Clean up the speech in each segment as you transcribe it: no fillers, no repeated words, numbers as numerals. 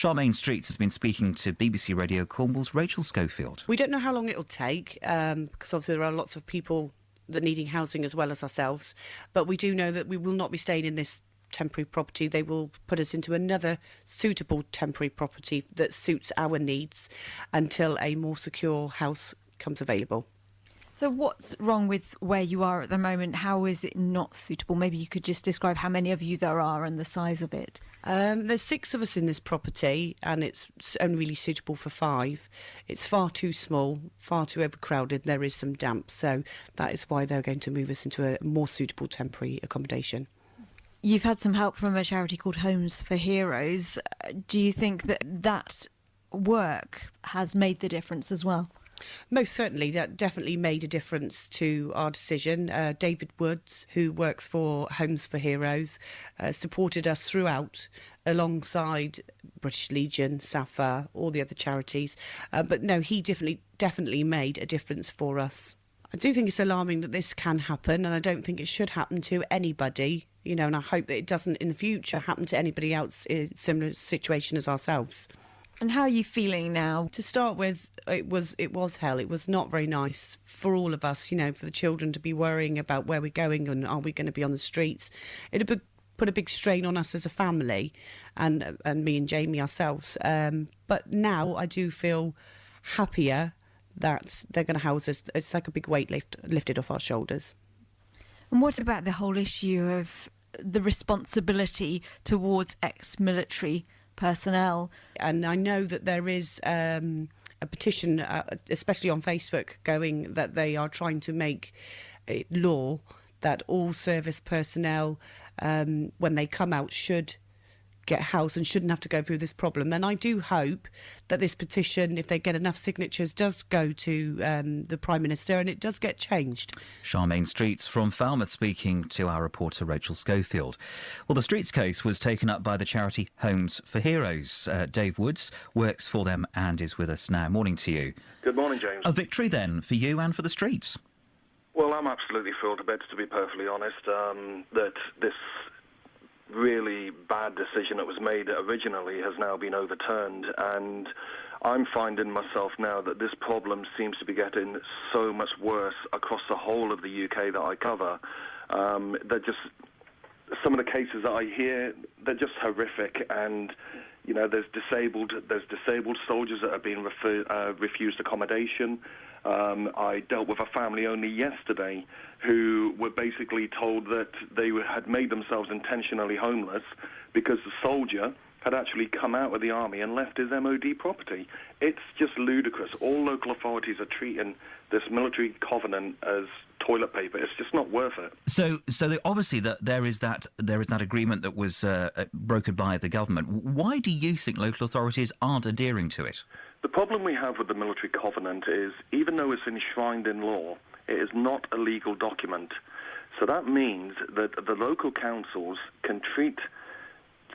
Charmaine Streets has been speaking to BBC Radio Cornwall's Rachel Schofield. We don't know how long it'll take, because obviously there are lots of people that are needing housing as well as ourselves, but we do know that we will not be staying in this temporary property. They will put us into another suitable temporary property that suits our needs until a more secure house comes available. So what's wrong with where you are at the moment? How is it not suitable? Maybe you could just describe how many of you there are and the size of it. There's 6 of us in this property, and it's only really suitable for 5. It's far too small, far too overcrowded. There is some damp, so that is why they're going to move us into a more suitable temporary accommodation. You've had some help from a charity called Homes4Heroes. Do you think that work has made the difference as well? Most certainly, that definitely made a difference to our decision. David Woods, who works for Homes4Heroes, supported us throughout, alongside British Legion, SAFA, all the other charities. But no, he definitely made a difference for us. I do think it's alarming that this can happen, and I don't think it should happen to anybody, and I hope that it doesn't in the future happen to anybody else in a similar situation as ourselves. And how are you feeling now? To start with, it was hell. It was not very nice for all of us, for the children to be worrying about where we're going and are we going to be on the streets. It put a big strain on us as a family, and me and Jamie ourselves. But now I do feel happier that they're going to house us. It's like a big weight lifted off our shoulders. And what about the whole issue of the responsibility towards ex-military personnel? And I know that there is a petition, especially on Facebook, going that they are trying to make it law that all service personnel, when they come out, should get housed and shouldn't have to go through this problem. And I do hope that this petition, if they get enough signatures, does go to the Prime Minister and it does get changed. Charmaine Streets from Falmouth speaking to our reporter Rachel Schofield. Well, the Streets case was taken up by the charity Homes4Heroes. Dave Woods works for them and is with us now. Morning to you. Good morning, James. A victory then for you and for the Streets. Well, I'm absolutely thrilled to bits, to be perfectly honest, that this really bad decision that was made originally has now been overturned, and I'm finding myself now that this problem seems to be getting so much worse across the whole of the UK that I cover. They're just, some of the cases that I hear, they're just horrific, and there's disabled soldiers that are being refused accommodation. I dealt with a family only yesterday who were basically told that they had made themselves intentionally homeless because the soldier had actually come out of the army and left his MOD property. It's just ludicrous. All local authorities are treating this military covenant as toilet paper. It's just not worth it. So obviously there is that agreement that was brokered by the government. Why do you think local authorities aren't adhering to it? The problem we have with the military covenant is, even though it's enshrined in law, it is not a legal document. So that means that the local councils can treat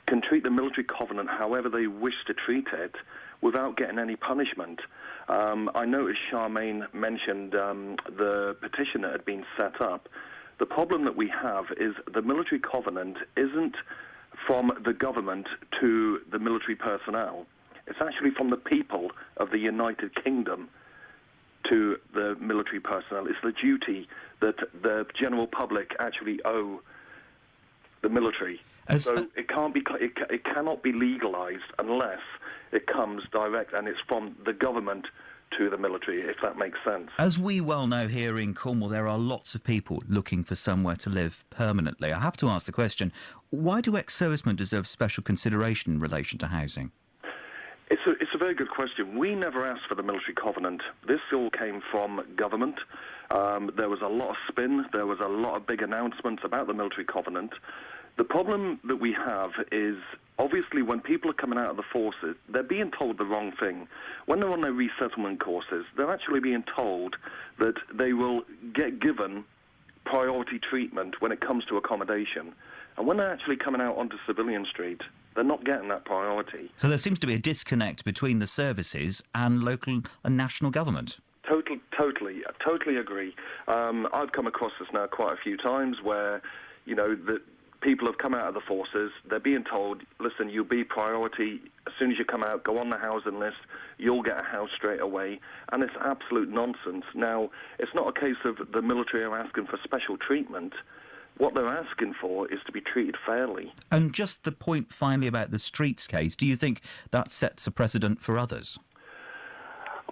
the military covenant however they wish to treat it without getting any punishment. I noticed Charmaine mentioned the petition that had been set up. The problem that we have is the military covenant isn't from the government to the military personnel. It's actually from the people of the United Kingdom to the military personnel. It's the duty that the general public actually owe the military. So it cannot be legalised unless it comes direct and it's from the government to the military, if that makes sense. As we well know here in Cornwall, there are lots of people looking for somewhere to live permanently. I have to ask the question, why do ex-servicemen deserve special consideration in relation to housing? It's a very good question. We never asked for the military covenant. This all came from government. There was a lot of spin. There was a lot of big announcements about the military covenant. The problem that we have is, obviously, when people are coming out of the forces, they're being told the wrong thing. When they're on their resettlement courses, they're actually being told that they will get given priority treatment when it comes to accommodation. And when they're actually coming out onto civilian street, they're not getting that priority. So there seems to be a disconnect between the services and local and national government. Totally agree. I've come across this now quite a few times where, the people have come out of the forces. They're being told, listen, you'll be priority. As soon as you come out, go on the housing list. You'll get a house straight away. And it's absolute nonsense. Now, it's not a case of the military are asking for special treatment. What they're asking for is to be treated fairly. And just the point finally about the Streets case, do you think that sets a precedent for others?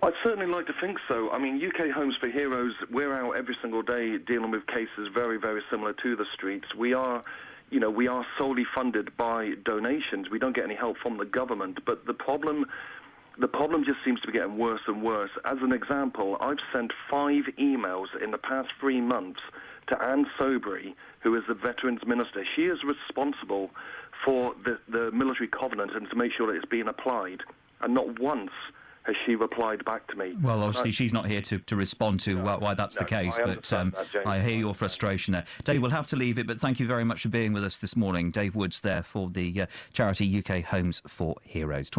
I'd certainly like to think so. I mean, UK Homes for Heroes, we're out every single day dealing with cases very, very similar to the Streets. We are solely funded by donations. We don't get any help from the government. But the problem just seems to be getting worse and worse. As an example, I've sent 5 emails in the past 3 months to Anne Sobery, who is the Veterans Minister. She is responsible for the military covenant and to make sure that it's being applied. And not once has she replied back to me. Well, obviously she's not here to respond to why that's the case, but I hear your frustration there. Dave, we'll have to leave it, but thank you very much for being with us this morning. Dave Woods there for the charity UK Homes for Heroes.